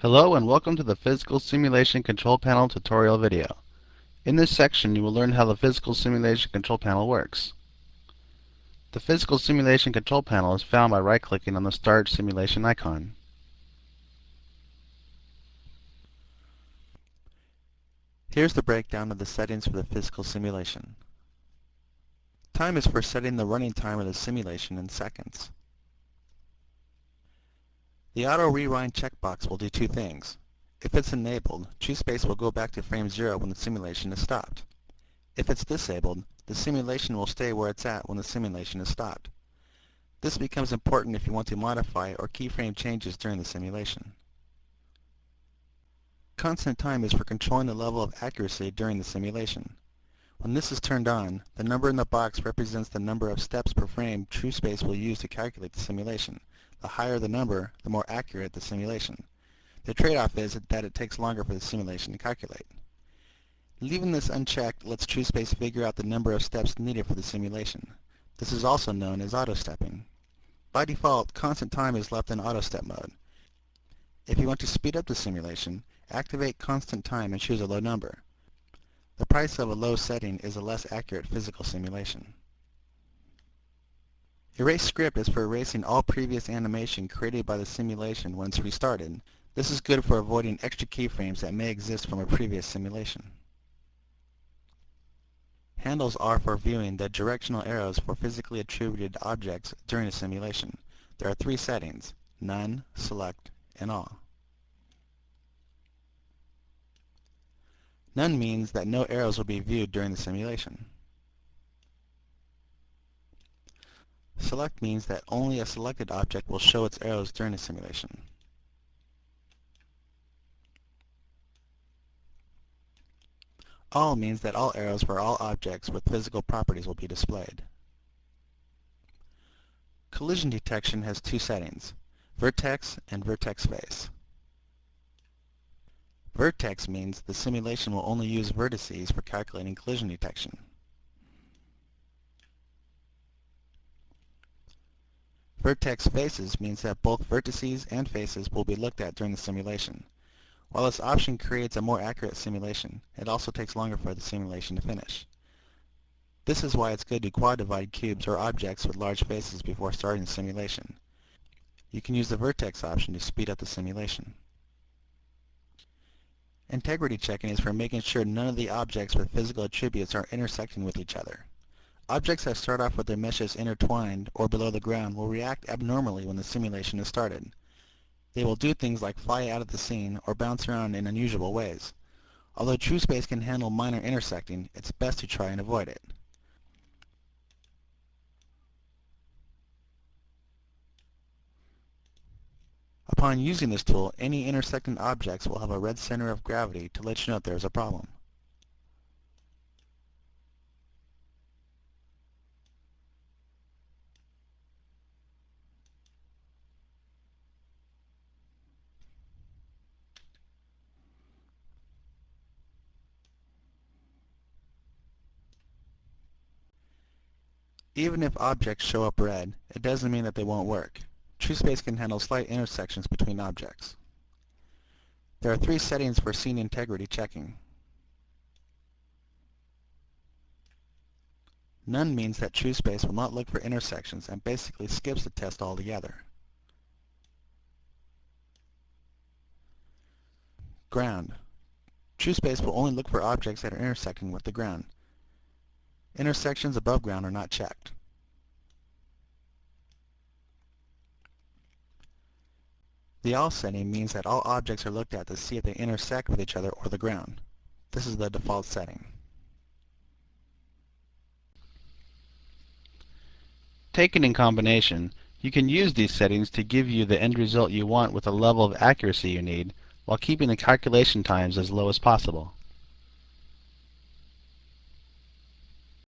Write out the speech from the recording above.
Hello and welcome to the Physical Simulation Control Panel tutorial video. In this section you will learn how the Physical Simulation Control Panel works. The Physical Simulation Control Panel is found by right-clicking on the Start Simulation icon. Here's the breakdown of the settings for the physical simulation. Time is for setting the running time of the simulation in seconds. The Auto Rewind checkbox will do two things. If it's enabled, trueSpace will go back to frame 0 when the simulation is stopped. If it's disabled, the simulation will stay where it's at when the simulation is stopped. This becomes important if you want to modify or keyframe changes during the simulation. Constant time is for controlling the level of accuracy during the simulation. When this is turned on, the number in the box represents the number of steps per frame trueSpace will use to calculate the simulation. The higher the number, the more accurate the simulation. The trade-off is that it takes longer for the simulation to calculate. Leaving this unchecked lets trueSpace figure out the number of steps needed for the simulation. This is also known as auto-stepping. By default, constant time is left in auto-step mode. If you want to speed up the simulation, activate constant time and choose a low number. The price of a low setting is a less accurate physical simulation. Erase script is for erasing all previous animation created by the simulation when it's restarted. This is good for avoiding extra keyframes that may exist from a previous simulation. Handles are for viewing the directional arrows for physically attributed objects during a simulation. There are three settings: None, Select, and All. None means that no arrows will be viewed during the simulation. Select means that only a selected object will show its arrows during the simulation. All means that all arrows for all objects with physical properties will be displayed. Collision detection has two settings: vertex and vertex face. Vertex means the simulation will only use vertices for calculating collision detection. Vertex faces means that both vertices and faces will be looked at during the simulation. While this option creates a more accurate simulation, it also takes longer for the simulation to finish. This is why it's good to quad-divide cubes or objects with large faces before starting the simulation. You can use the vertex option to speed up the simulation. Integrity checking is for making sure none of the objects with physical attributes are intersecting with each other. Objects that start off with their meshes intertwined or below the ground will react abnormally when the simulation is started. They will do things like fly out of the scene or bounce around in unusual ways. Although trueSpace can handle minor intersecting, it's best to try and avoid it. Upon using this tool, any intersecting objects will have a red center of gravity to let you know if there is a problem. Even if objects show up red, it doesn't mean that they won't work. trueSpace can handle slight intersections between objects. There are three settings for scene integrity checking. None means that trueSpace will not look for intersections and basically skips the test altogether. Ground. trueSpace will only look for objects that are intersecting with the ground. Intersections above ground are not checked. The All setting means that all objects are looked at to see if they intersect with each other or the ground. This is the default setting. Taken in combination, you can use these settings to give you the end result you want with the level of accuracy you need, while keeping the calculation times as low as possible.